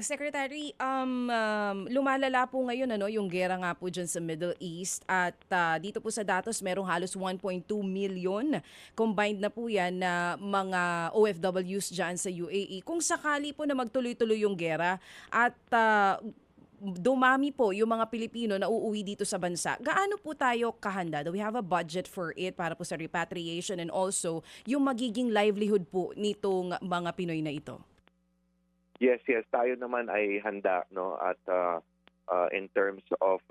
Secretary, lumalala po ngayon yung gera nga po dyan sa Middle East at dito po sa datos merong halos 1.2 million combined na po yan na mga OFWs dyan sa UAE. Kung sakali po na magtuloy-tuloy yung gera at dumami po yung mga Pilipino na uuwi dito sa bansa, gaano po tayo kahanda? Do we have a budget for it para po sa repatriation and also yung magiging livelihood po nitong mga Pinoy na ito? Yes, tayo naman ay handa, no, at in terms of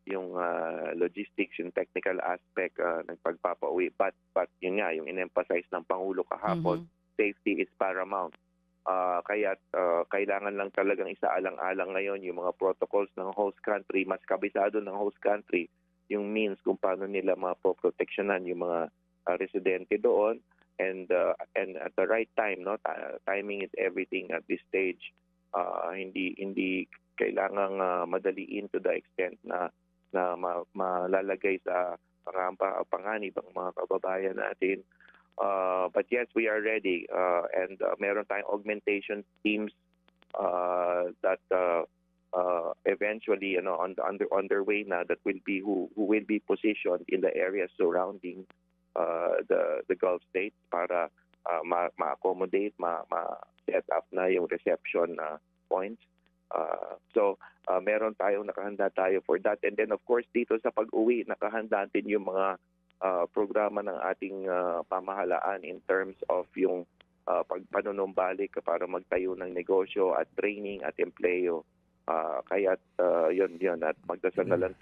yung logistics, yung technical aspect ng pagpapauwi, but yun nga yung in-emphasize ng Pangulo kahapon, safety is paramount. Kaya kailangan lang talagang isaalang-alang ngayon yung mga protocols ng host country, mas kabisado ng host country yung means kung paano nila mapoproteksyonan yung mga residente doon. And at the right time, no, timing is everything at this stage. Hindi kailangang madaliin to the extent na malalagay sa panganib ang mga kababayan natin. But yes, we are ready, and meron tayong augmentation teams that eventually, underway na, that will be who will be positioned in the areas surrounding the Gulf states para ma-accommodate, ma-set up na yung reception points. So meron tayong nakahanda tayo for that. And then of course dito sa pag-uwi, nakahanda din yung mga programa ng ating pamahalaan in terms of yung pagpanunumbalik para magtayo ng negosyo at training at empleo. Kaya yun at magdasal na lang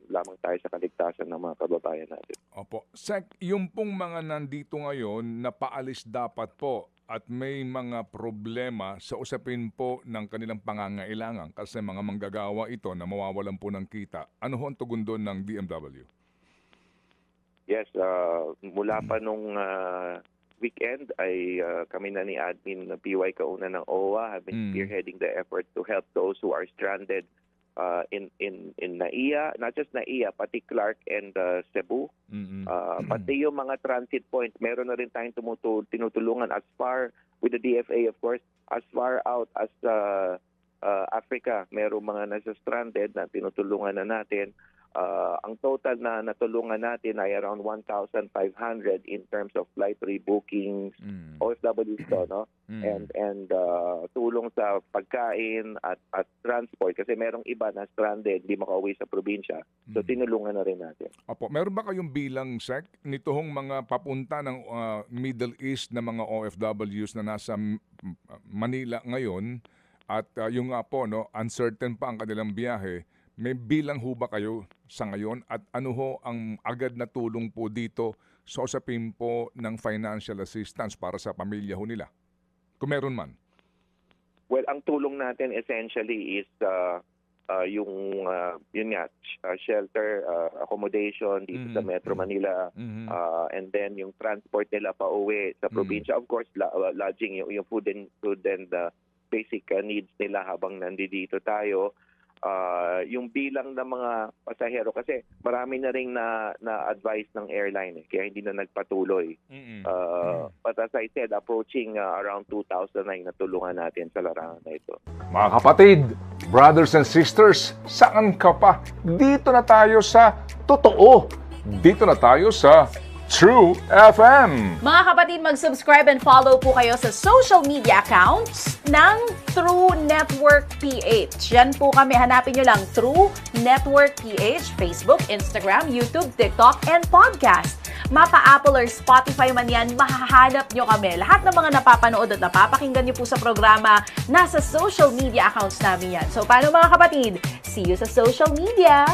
lamang tayo sa kaligtasan ng mga kababayan natin. Opo. Sec, yung pong mga nandito ngayon na paalis dapat po at may mga problema sa usapin po ng kanilang pangangailangan kasi mga manggagawa ito na mawawalan po ng kita. Ano ho ang tugon doon ng DMW? Yes, mula pa nung weekend ay kami na ni Admin PY Kauna ng OWA have been spearheading the effort to help those who are stranded in NAIA, not just NAIA, pati Clark and Cebu. Pati yung mga transit point, meron na rin tayong tinutulungan as far with the DFA, of course, as far out as Africa. Merong mga nasa stranded na tinutulungan na natin. Ang total na natulungan natin ay around 1,500 in terms of flight rebookings, OFWs to, no? And tulong sa pagkain at transport kasi merong iba na stranded, hindi makauwi sa probinsya. So tinulungan na rin natin. Opo, meron ba kayong bilang, Sec, nitong mga papunta ng Middle East na mga OFWs na nasa Manila ngayon at yung nga po, no, uncertain pa ang kanilang biyahe? May bilang ho ba kayo sa ngayon at ano ho ang agad na tulong po dito sa usapin po ng financial assistance para sa pamilya ho nila? Kung meron man. Well, ang tulong natin essentially is yung shelter, accommodation dito sa Metro Manila, and then yung transport nila pa uwi sa probinsya. Of course, lodging, yung food and basic needs nila habang nandito tayo. Yung bilang ng mga pasahero kasi marami na ring na-advise ng airline kaya hindi na nagpatuloy. But as I said, approaching around 2,000 na yung natulungan natin sa larangan na ito. Mga kapatid, brothers and sisters, saan ka pa? Dito na tayo sa totoo. Dito na tayo sa True FM. Mga kapatid, mag-subscribe and follow po kayo sa social media accounts ng True Network PH. Yan po kami, hanapin nyo lang True Network PH, Facebook, Instagram, YouTube, TikTok, and podcast. Mapa Apple or Spotify man yan, mahahanap nyo kami. Lahat ng mga napapanood at napapakinggan nyo po sa programa, nasa social media accounts namin yan. So paano mga kapatid? See you sa social media!